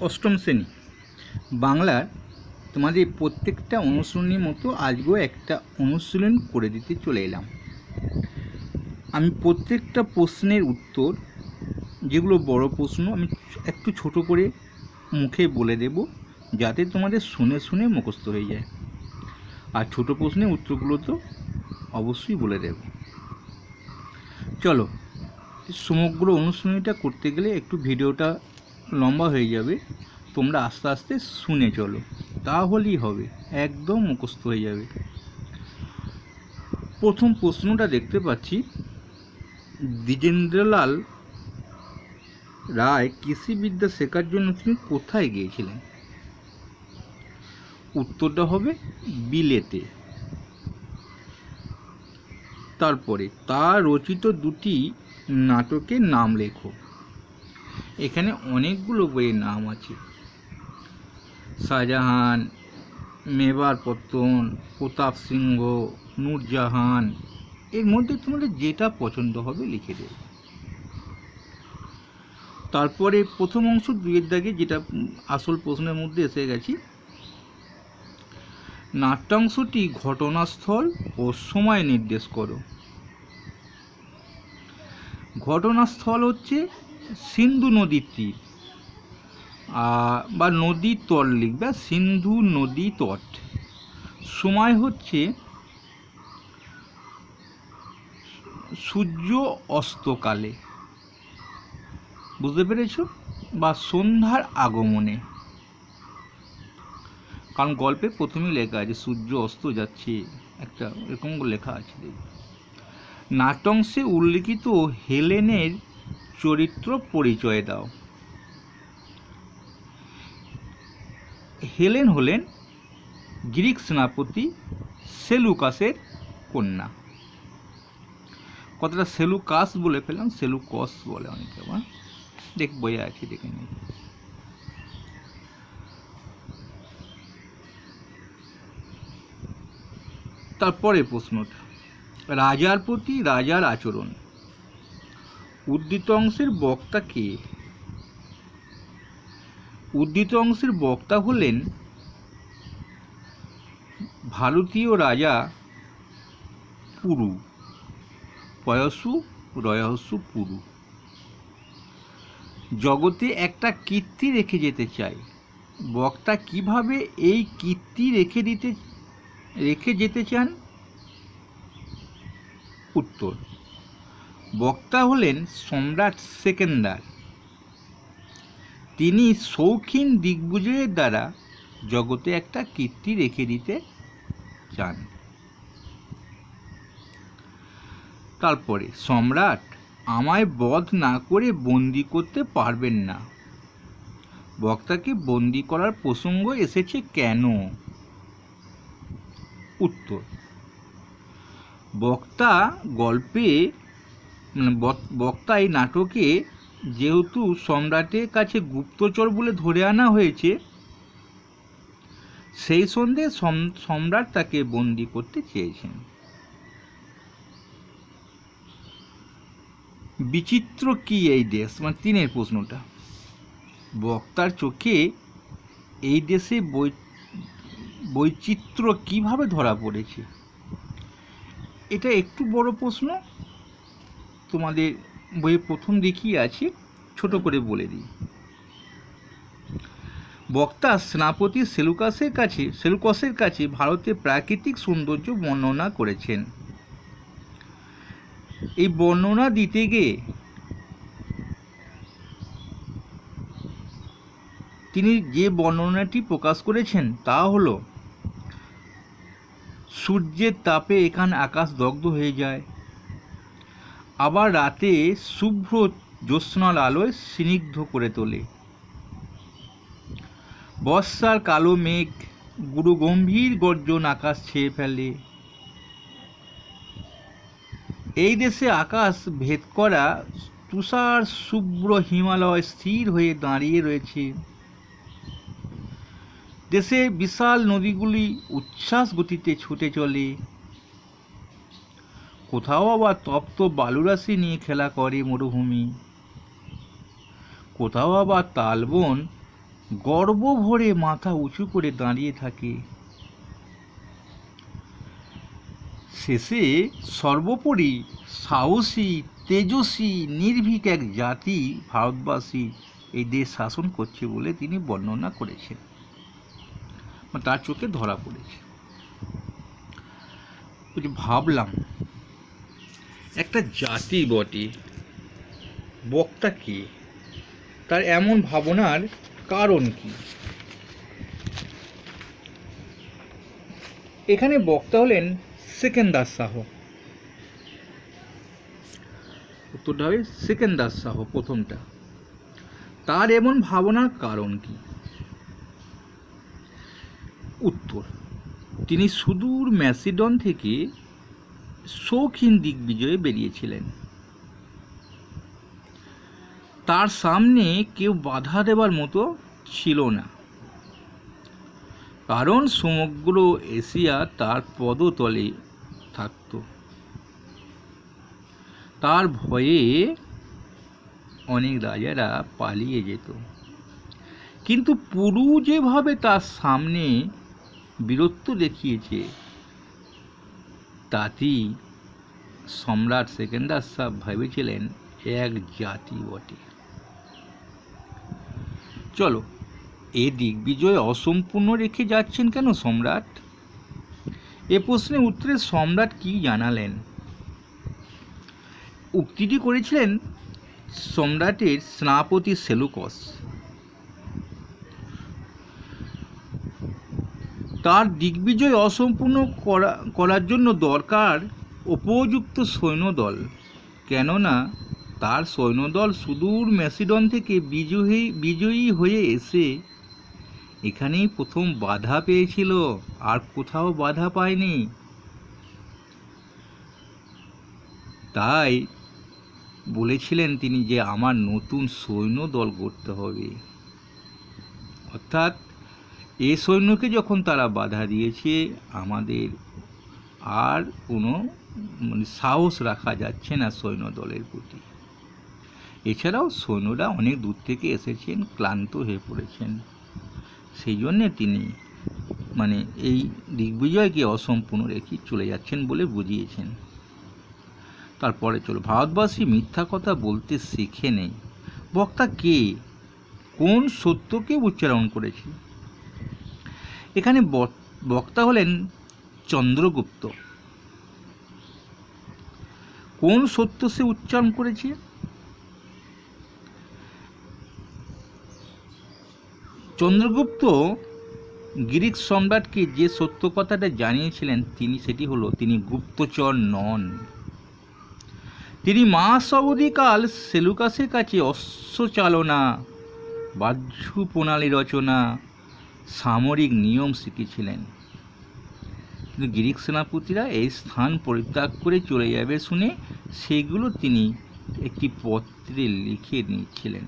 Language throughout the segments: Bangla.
অষ্টম শ্রেণী বাংলার তোমাদের প্রত্যেকটা অনুশীলনীর মতো আজকেও একটা অনুশীলন করে দিতে চলে এলাম। আমি প্রত্যেকটা প্রশ্নের উত্তর, যেগুলো বড় প্রশ্ন, আমি একটু ছোট করে মুখে বলে দেব, যাতে তোমাদের শুনে শুনে মুখস্থ হয়ে যায়। আর ছোট প্রশ্নের উত্তরগুলো তো অবশ্যই বলে দেব। চলো, সমগ্র অনুশীলনীটা করতে গেলে একটু ভিডিওটা লম্বা হয়ে যাবে, তোমরা আস্তে আস্তে শুনে চলো, তাহলেই হবে, একদম মুখস্থ হয়ে যাবে। প্রথম প্রশ্নটা দেখতে পাচ্ছি, দ্বিজেন্দ্রলাল রায় কৃষিবিদ্যা শেখার জন্য তিনি কোথায় গিয়েছিলেন? উত্তরটা হবে বিলেতে। তারপরে তার রচিত দুটি নাটকের নাম লেখো। এখানে অনেকগুলো বইয়ের নাম আছে, শাহজাহান, মেবার পত্তন, প্রতাপ সিংহ, নূরজাহান। এর মধ্যে তোমাদের যেটা পছন্দ হবে লিখে দেবে। তারপরে প্রথম অংশ দুইয়ের দাগে, যেটা আসল প্রশ্নের মধ্যে এসে গেছি, নাট্যাংশটি ঘটনাস্থল ও সময় নির্দেশ করো। ঘটনাস্থল হচ্ছে সিন্ধু নদীর তীর বা নদীর তট লিখবে, সিন্ধু নদী তট। সময় হচ্ছে সূর্য অস্তকালে, বুঝতে পেরেছ, বা সন্ধ্যার আগমনে, কারণ গল্পে প্রথমেই লেখা আছে সূর্য অস্ত যাচ্ছে, একটা এরকম লেখা আছে। নাট্যাংশে উল্লিখিত হেলেনের চরিত্র পরিচয় দাও। হেলেন হলেন গ্রিক সেনাপতি সেলুকাসের কন্যা। কথাটা সেলুকাস বলে ফেললাম, সেলুকস বলে অনেকে, আবার দেখ বইয়ে আছে, দেখে নিন। তারপরে প্রশ্নটা, রাজার প্রতি রাজার আচরণ। উদ্ধৃত অংশের বক্তা কে? উদ্ধৃত অংশের বক্তা হলেন ভারতীয় রাজা পুরু, পয়সু রয়সু পুরু। জগতে একটা কীর্তি রেখে যেতে চাই, বক্তা কিভাবে এই কীর্তি রেখে যেতে চান? উত্তর, বক্তা হলেন সম্রাট সেকেন্দার। তিনি শৌখিন দিগ্বিজয়ের দ্বারা জগতে একটা কীর্তি রেখে দিতে চান। তারপরে, সম্রাট আমায় বধ না করে বন্দি করতে পারবেন না। বক্তাকে বন্দি করার প্রসঙ্গ এসেছে কেন? উত্তর, বক্তা এই নাটকে যেহেতু সম্রাটের কাছে গুপ্তচর বলে ধরে আনা হয়েছে, সেই সন্দেহে সম্রাট তাকে বন্দি করতে চেয়েছেন। বিচিত্র কি এই দেশ? মানে তিনের প্রশ্নটা, বক্তার চোখে এই দেশে বৈচিত্র্য কিভাবে ধরা পড়েছে? এটা একটু বড় প্রশ্ন, তোমাদের বইয়ে প্রথম দিকেই আছে, ছোট করে বলে দিই। বক্তা সেনাপতি সেলুকাসের কাছে ভারতের প্রাকৃতিক সৌন্দর্য বর্ণনা করেছেন। এই বর্ণনা দিতে গিয়ে তিনি যে বর্ণনাটি প্রকাশ করেছেন তা হল, সূর্যের তাপে এখানে আকাশ দগ্ধ হয়ে যায়, আবার রাতে শুভ্র জ্যোৎস্নার আলোয় স্নিগ্ধ করে তোলে। বর্ষার কালো মেঘ গুরু গম্ভীর গর্জন আকাশ ছেয়ে ফেলে। এই দেশে আকাশ ভেদ করা তুষার শুভ্র হিমালয় স্থির হয়ে দাঁড়িয়ে রয়েছে। দেশে বিশাল নদীগুলি উচ্ছ্বাস গতিতে ছুটে চলে। কোথাও আবার তপ্ত বালুরাশি নিয়ে খেলা করে মরুভূমি। কোথাও আবার তালবন গর্ব ভরে মাথা উঁচু করে দাঁড়িয়ে থাকে। শেষে সর্বোপরি সাহসী, তেজস্বী, নির্ভীক এক জাতি ভারতবাসী এই দেশ শাসন করছে বলে তিনি বর্ণনা করেছেন, তার চোখে ধরা পড়েছে। ভাবলাম একটা জাতি বটে, বক্তা কে, তার এমন ভাবনার কারণ কি? এখানে বক্তা হলেন সেকেন্দার শাহ। উত্তরটা হবে সেকেন্দার শাহ প্রথমটা। তার এমন ভাবনার কারণ কি? উত্তর, তিনি সুদূর ম্যাসিডন থেকে শৌখিন দিগ্বিজয়ে বেরিয়েছিলেন। তার সামনে কেউ বাধা দেবার মতো ছিল না, কারণ সমগ্র এশিয়া তার পদতলে থাকত। তার ভয়ে অনেক রাজারা পালিয়ে যেত, কিন্তু পুরু যেভাবে তার সামনে বীরত্ব দেখিয়েছে তাতেই সম্রাট সেকেন্দার শাহ ভেবেছিলেন এক জাতি বটে। চলো, এ দিগ্বিজয় অসম্পূর্ণ রেখে যাচ্ছেন কেন সম্রাট? এ প্রশ্নের উত্তরে সম্রাট কি জানালেন? উক্তিটি করেছিলেন সম্রাটের সেনাপতি সেলুকস। তার দিগ্বিজয় অসম্পূর্ণ করার জন্য দরকার উপযুক্ত সৈন্যদল, কেননা তার সৈন্যদল সুদূর ম্যাসিডন থেকে বিজয়ী হয়ে এসে এখানেই প্রথম বাধা পেয়েছিল, আর কোথাও বাধা পায়নি। তাই বলেছিলেন তিনি যে আমার নতুন সৈন্যদল গড়তে হবে, অর্থাৎ এ সৈন্যকে যখন তারা বাধা দিয়েছে আমাদের আর কোনো সাহস রাখা যাচ্ছে না সৈন্যদলের প্রতি। এছাড়াও সৈন্যরা অনেক দূর থেকে এসেছেন, ক্লান্ত হয়ে পড়েছেন, সেই জন্যে তিনি এই দিগ্বিজয়কে অসম্পূর্ণ রেখে চলে যাচ্ছেন বলে বুঝিয়েছেন। তারপরে চলো, ভারতবাসী মিথ্যা কথা বলতে শিখে নেই। বক্তা কে, কোন সত্যকে উচ্চারণ করেছে? এখানে বক্তা হলেন চন্দ্রগুপ্ত। কোন সত্য সে উচ্চারণ করেছে? চন্দ্রগুপ্ত গ্রিক সম্রাটকে যে সত্য কথাটা জানিয়েছিলেন সেটি হলো তিনি গুপ্তচর নন। তিনি মাস অবধিকাল সেলুকাসের কাছে অশ্ব চালনা, বাহ্য প্রণালী রচনা, সামরিক নিয়ম শিখেছিলেন। কিন্তু গ্রিক সেনাপতিরা এই স্থান পরিত্যাগ করে চলে যাবে শুনে সেগুলো তিনি একটি পত্রে লিখে নিয়েছিলেন।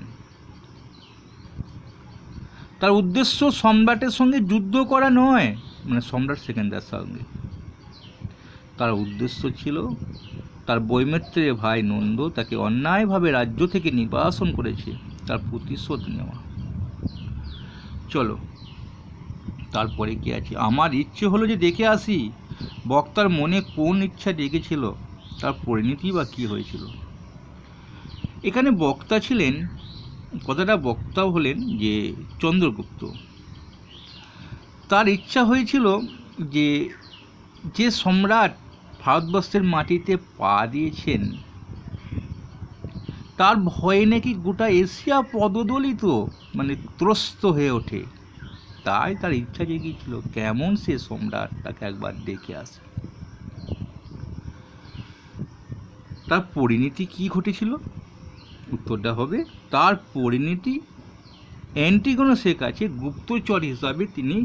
তার উদ্দেশ্য সম্রাটের সঙ্গে যুদ্ধ করা নয়, সম্রাট সেকেন্দার সঙ্গে। তার উদ্দেশ্য ছিল তার বৈমিত্রের ভাই নন্দ তাকে অন্যায়ভাবে রাজ্য থেকে নির্বাসন করেছে, তার প্রতিশোধ নেওয়া। চলো, তারপরে কি আছে? আমার ইচ্ছে হলো যে দেখে আসি বক্তার মনে কোন ইচ্ছা জেগেছিল, তার পরিণতি বা কি হয়েছিল। এখানে বক্তা ছিলেন, কথাটা বক্তাও হলেন যে চন্দ্রগুপ্ত। তার ইচ্ছা হয়েছিল যে সম্রাট ভারতবর্ষের মাটিতে পা দিয়েছেন তার ভয়ে নাকি গোটা এশিয়া পদদলিত ত্রস্ত হয়ে ওঠে। তাই তার ইচ্ছা জেগেছিল কেমন সে সম্রাট, তাকে একবার দেখে আসে। তার পরিণতি কি ঘটেছিল? উত্তরটা হবে তার পরিণতি অ্যান্টিগোনাসের কাছে গুপ্তচর হিসাবে তিনি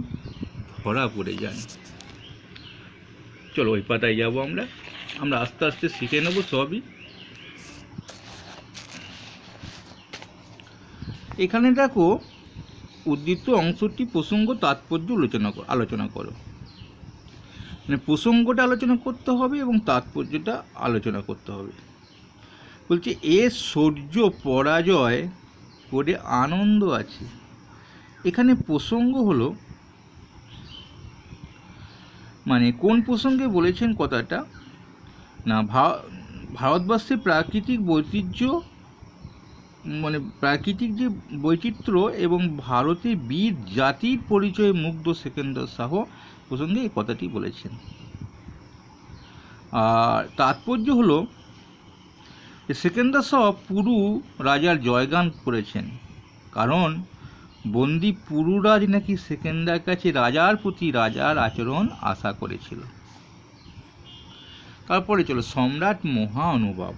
ধরা পড়ে যান। চলো ওই পাতায় যাবো আমরা আস্তে আস্তে শিখে নেব সবই। এখানে দেখো উদ্ধৃত অংশটি প্রসঙ্গ তাৎপর্য আলোচনা করো। প্রসঙ্গটা আলোচনা করতে হবে এবং তাৎপর্যটা আলোচনা করতে হবে। বলছে এ শৌর্য পরাজয় করে আনন্দ আছে, এখানে প্রসঙ্গ হলো, মানে কোন প্রসঙ্গে বলেছেন কথাটা না, ভারতবর্ষের প্রাকৃতিক বৈচিত্র্য, মানে প্রাকৃতিক যে বৈচিত্র্য এবং ভারতের বীর জাতির পরিচয়ে মুগ্ধ সেকেন্দার শাহ প্রসঙ্গে এই কথাটি বলেছেন। আর তাৎপর্য হলো সেকেন্দার শাহ পুরু রাজার জয়গান করেছেন, কারণ বন্দি পুরুরাজ নাকি সেকেন্দার কাছে রাজার প্রতি রাজার আচরণ আশা করেছিল। তারপরে চলো সম্রাট মহা অনুভব।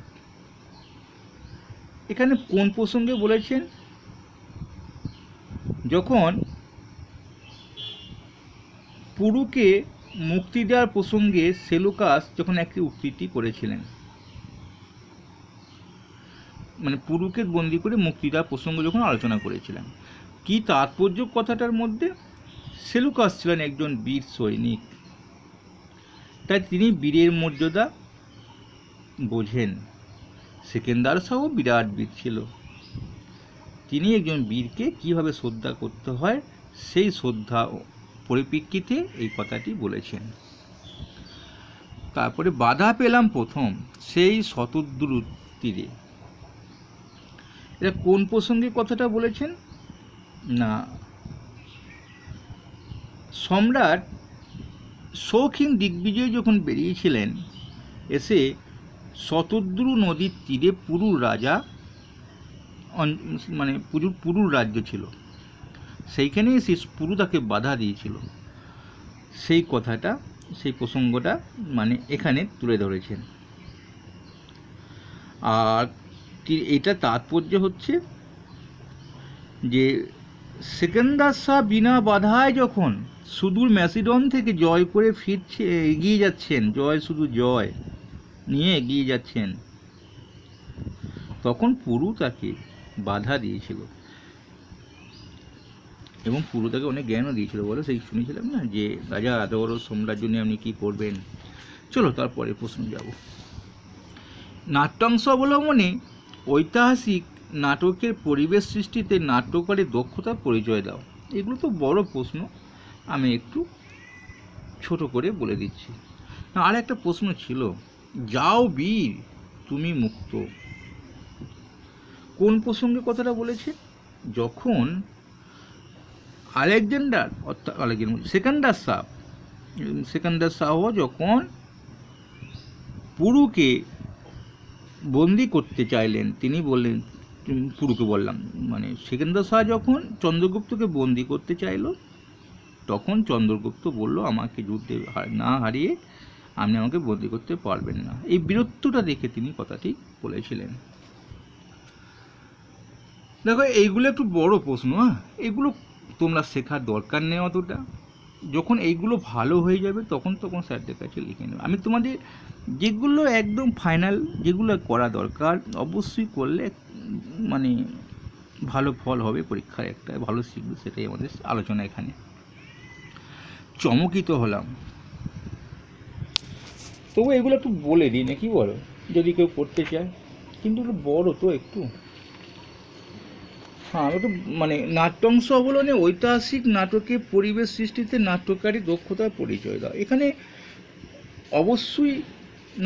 এখানে কোন প্রসঙ্গে বলেছেন, যখন পুরুকে মুক্তি দেওয়ার প্রসঙ্গে সেলুকাস যখন একটি উক্তিটি করেছিলেন, মানে পুরুকে বন্দি করে মুক্তি দেওয়ার প্রসঙ্গ যখন আলোচনা করেছিলেন, কি তাৎপর্য কথাটার মধ্যে? সেলুকাস ছিলেন একজন বীর সৈনিক, তাই তিনি বীরের মর্যাদা বোঝেন। সেকেন্দার শাহ বিরাট বীর ছিল, তিনি একজন বীরকে কিভাবে শ্রদ্ধা করতে হয় সেই শ্রদ্ধা পরিপ্রেক্ষিতে এই কথাটি বলেছেন। তারপরে বাধা পেলাম প্রথম সেই শতদ্রুর তীরে, এটা কোন প্রসঙ্গে কথাটা বলেছেন না, সম্রাট শৌখিন দিগ্বিজয় যখন বেরিয়েছিলেন, এসে শতদ্রু নদীর তীরে পুরুর রাজা, মানে পুরুর রাজ্য ছিল, সেইখানে এসে পুরু তাকে বাধা দিয়েছিল, সেই কথাটা, সেই প্রসঙ্গটা মানে এখানে তুলে ধরেছেন। আর এটা তাৎপর্য হচ্ছে যে সেকেন্দার শাহ বিনা বাধায় যখন সুদূর ম্যাসিডন থেকে জয় করে ফিরছে, এগিয়ে যাচ্ছেন, জয় শুধু জয় নিয়ে এগিয়ে যাচ্ছেন, তখন পুরু তাকে বাধা দিয়েছিল এবং পুরু তাকে অনেক জ্ঞানও দিয়েছিল, বলে সেই শুনেছিলাম না যে রাজা এত বড় সাম্রাজ্য নিয়ে আপনি কী করবেন। চলো তারপরে প্রশ্ন যাব। নাট্যাংশ অবলম্বনে ঐতিহাসিক নাটকের পরিবেশ সৃষ্টিতে নাট্যকারের দক্ষতার পরিচয় দাও। এগুলো তো বড় প্রশ্ন, আমি একটু ছোট করে বলে দিচ্ছি। আর একটা প্রশ্ন ছিল, যাও বীর তুমি মুক্ত, কোন প্রসঙ্গে কথাটা বলেছে? যখন আলেকজান্ডার অর্থাৎ সেকেন্দার শাহ যখন পুরুকে বন্দি করতে চাইলেন, তিনি বললেন, পুরুকে বললাম, মানে সেকেন্দার শাহ যখন চন্দ্রগুপ্তকে বন্দি করতে চাইল, তখন চন্দ্রগুপ্ত বলল, আমাকে যুদ্ধে না হারিয়ে আপনি আমাকে বন্দি করতে পারবেন না। এই বীরত্বটা দেখে তিনি কথাটি বলেছিলেন। দেখো এইগুলো একটু বড় প্রশ্ন, এগুলো তোমরা শেখার দরকার নেই অতটা, যখন এইগুলো ভালো হয়ে যাবে তখন স্যারদের কাছে লিখে নেবে। আমি তোমাদের যেগুলো একদম ফাইনাল, যেগুলো করা দরকার অবশ্যই করলে মানে ভালো ফল হবে পরীক্ষায়, একটা ভালো শিখবে, সেটাই আমাদের আলোচনা। এখানে চমকিত হলাম, তবু এগুলো একটু বলে দিই নাকি বলো, যদি কেউ করতে চায়, কিন্তু একটু বড় তো একটু। হ্যাঁ, একটু মানে নাট্যাংশ অবলম্বনে ঐতিহাসিক নাটকের পরিবেশ সৃষ্টিতে নাট্যকারী দক্ষতার পরিচয় দাও। এখানে অবশ্যই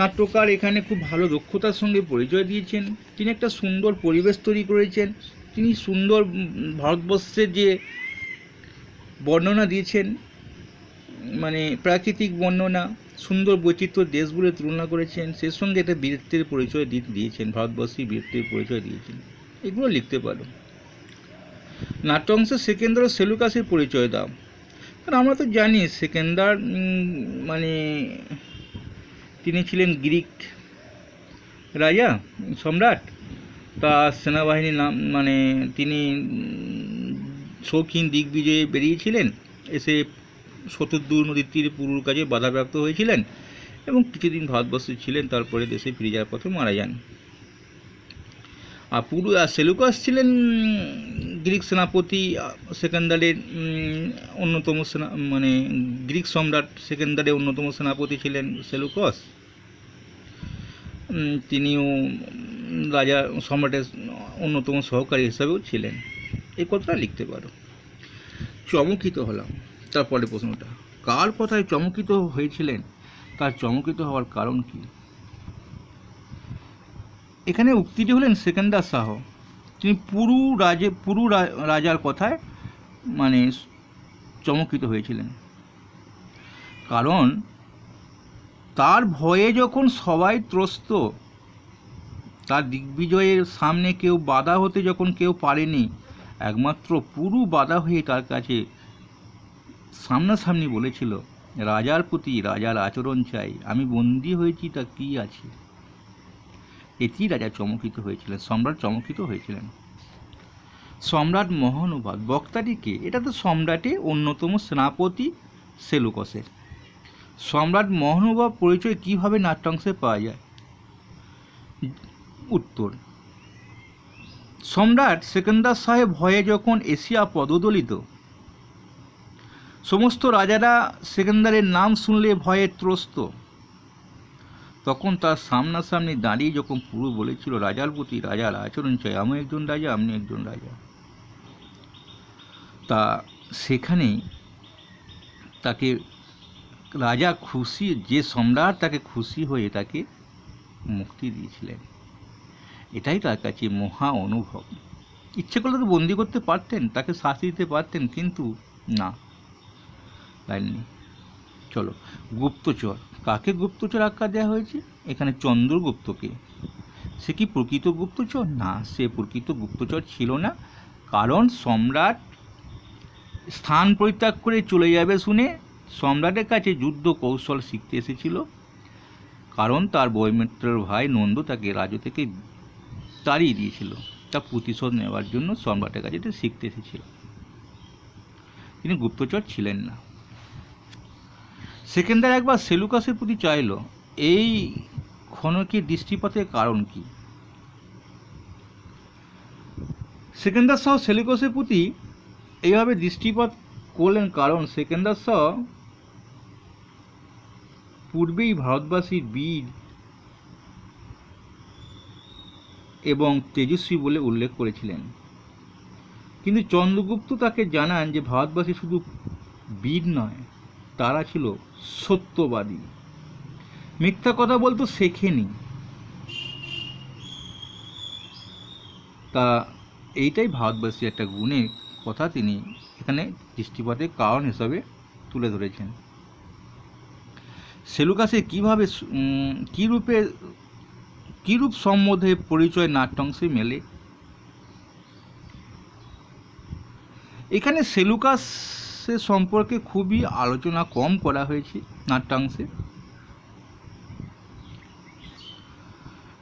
নাট্যকার এখানে খুব ভালো দক্ষতার সঙ্গে পরিচয় দিয়েছেন, তিনি একটা সুন্দর পরিবেশ তৈরি করেছেন, তিনি সুন্দর ভারতবর্ষের যে বর্ণনা দিয়েছেন, মানে প্রাকৃতিক বর্ণনা, সুন্দর বৈচিত্র্য দেশগুলো তুলনা করেছেন, সে সঙ্গে একটা বীরত্বের পরিচয় দিয়েছেন, ভারতবর্ষী বীরত্বের পরিচয় দিয়েছেন, এগুলো লিখতে পারো। নাট্যাংশে সেকেন্দার ও সেলুকাসের পরিচয় দাও। কারণ আমরা তো জানি সেকেন্দার মানে তিনি ছিলেন গ্রিক রাজা, সম্রাট, তার সেনাবাহিনীর নাম, মানে তিনি শৌখিন দিগ্বিজয়ে বেরিয়েছিলেন, এসে শতদ্রু নদীর তীরে পুরুর কাজে বাধাপ্রাপ্ত হয়েছিলেন এবং কিছুদিন ভারতবর্ষে ছিলেন, তারপরে দেশে ফিরে যাওয়ার পথে মারা যান। আর সেলুকাস ছিলেন গ্রিক সেনাপতি সেকেন্দারের অন্যতম মানে গ্রিক সম্রাট সেকেন্দারের অন্যতম সেনাপতি ছিলেন সেলুকাস, তিনিও রাজা সম্রাটের অন্যতম সহকারী হিসাবেও ছিলেন। এই কথাটা লিখতে পারো। চমকিত হলাম। তারপরে প্রশ্নটা, কার কথায় চমকিত হয়েছিলেন, তার চমকিত হওয়ার কারণ কি? এখানে উক্তিটি হলেন সেকেন্দার শাহ। তিনি পুরু রাজার কথায় মানে চমকিত হয়েছিলেন, কারণ তার ভয়ে যখন সবাই ত্রস্ত, তার দিগ্বিজয়ের সামনে কেউ বাধা হতে যখন কেউ পারেনি, একমাত্র পুরু বাধা হয়ে তার কাছে সামনাসামনি বলেছিল, রাজার প্রতি রাজার আচরণ চাই, আমি বন্দী হয়েছি, তা কি আছে? এটি রাজা চমকিত হয়েছিলেন, সম্রাট চমকিত হয়েছিলেন। সম্রাট মহানুভাব, বক্তাটিকে, এটা তো সম্রাটের অন্যতম সেনাপতি সেলুকাসের। সম্রাট মহানুভাব পরিচয় কিভাবে নাট্যাংশে পাওয়া যায়? উত্তর, সম্রাট সেকেন্দার শাহের ভয়ে যখন এশিয়া পদদলিত, সমস্ত রাজারা সেকেন্দারের নাম শুনলে ভয়ে ত্রস্ত, তখন তার সামনাসামনি দাঁড়িয়ে যখন পুরো বলেছিল, রাজার প্রতি রাজার আচরণ চাই, আমি একজন রাজা, আপনি একজন রাজা, তা সেখানেই তাকে রাজা খুশি, যে সম্রাট তাকে খুশি হয়ে তাকে মুক্তি দিয়েছিলেন। এটাই তার কাছে মহা অনুভব। ইচ্ছে করলে তো বন্দি করতে পারতেন, তাকে শাস্তি দিতে পারতেন, কিন্তু না, তাইনি। চলো, গুপ্তচর, কাকে গুপ্তচর আখ্যা দেওয়া হয়েছে? এখানে চন্দ্রগুপ্তকে। সে কি প্রকৃত গুপ্তচর? না, সে প্রকৃত গুপ্তচর ছিল না, কারণ সম্রাট স্থান পরিত্যাগ করে চলে যাবে শুনে সম্রাটের কাছে যুদ্ধ কৌশল শিখতে এসেছিল, কারণ তার বৈমিত্রের ভাই নন্দ তাকে রাজ্য থেকে তাড়িয়ে দিয়েছিল, তা প্রতিশোধ নেওয়ার জন্য সম্রাটের কাছে শিখতে এসেছিল। তিনি গুপ্তচর ছিলেন না। সেকেন্দার একবার সেলুকাসের প্রতি চাইল, এই ক্ষণকের দৃষ্টিপাতের কারণ কি? সেকেন্দার শাহ সেলুকাসের প্রতি এইভাবে দৃষ্টিপাত করলেন, কারণ সেকেন্দার শাহ পূর্বেই ভারতবাসীর বীর এবং তেজস্বী বলে উল্লেখ করেছিলেন, কিন্তু চন্দ্রগুপ্ত তাকে জানান যে ভারতবাসী শুধু বীর নয়, তারা ছিল সত্যবাদী, মিথ্যা কথা বলতে শেখেনি। তা এইটাই ভারতবাসীর একটা গুণের কথা তিনি এখানে দৃষ্টিপাতের কারণ হিসাবে তুলে ধরেছেন। সেলুকাসে কিভাবে কিরূপ সম্বন্ধে পরিচয় নাট্যাংশে মেলে? এখানে সেলুকাসের সম্পর্কে খুবই আলোচনা কম করা হয়েছে নাট্যাংশে,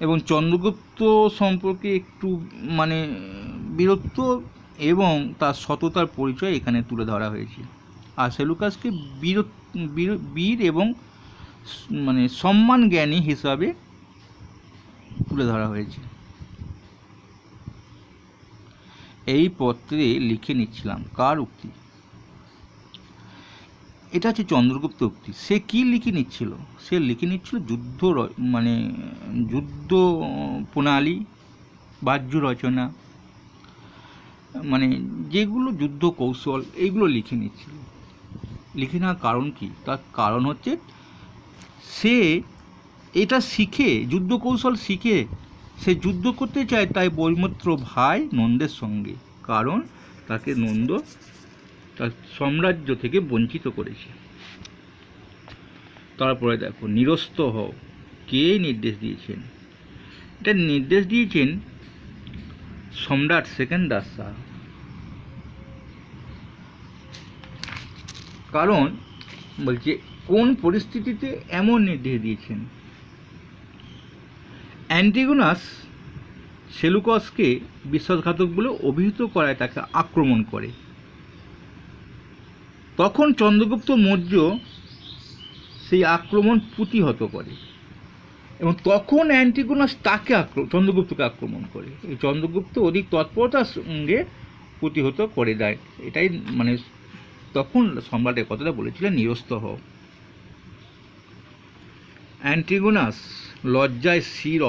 এবং চন্দ্রগুপ্ত সম্পর্কে একটু বীরত্ব এবং তার সততার পরিচয় এখানে তুলে ধরা হয়েছে, আর সেলুকাসকে বীর এবং সম্মান জ্ঞানী হিসাবে তুলে ধরা হয়েছে। এই পত্রে লিখে নিচ্ছিলাম, কার উক্তি? এটা হচ্ছে চন্দ্রগুপ্ত উক্তি। সে কি লিখে নিচ্ছিল? সে লিখে নিচ্ছিল যুদ্ধ প্রণালী, বাহ্য রচনা, যেগুলো যুদ্ধ কৌশল, এইগুলো লিখে নিচ্ছিল। লিখে নেওয়ার কারণ কি? তার কারণ হচ্ছে সে এটা শিখে, যুদ্ধ কৌশল শিখে সে যুদ্ধ করতে চায়, তাই বৈমিত্র ভাই নন্দের সঙ্গে, কারণ তাকে নন্দ তার সাম্রাজ্য থেকে বঞ্চিত করেছে। তারপরে দেখো, নিরস্ত হও, কে নির্দেশ দিয়েছেন? এটা নির্দেশ দিয়েছেন সম্রাট সেকেন্দার শাহ। কারণ বলছে কোন পরিস্থিতিতে এমন নির্দেশ দিয়েছেন? অ্যান্টিগোনাস সেলুকাসকে বিশ্বাসঘাতক বলে অভিহিত করায় তাকে আক্রমণ করে। তখন চন্দ্রগুপ্ত মৌর্য সেই আক্রমণ প্রতিহত করে, এবং তখন অ্যান্টিগোনাস চন্দ্রগুপ্তকে আক্রমণ করে। এই চন্দ্রগুপ্ত অধিক তৎপরতার সঙ্গে প্রতিহত করে দেয়। এটাই তখন সম্রাটের কথাটা বলেছিলেন, নিরস্ত হও। অ্যান্টিগোনাস লজ্জায় শির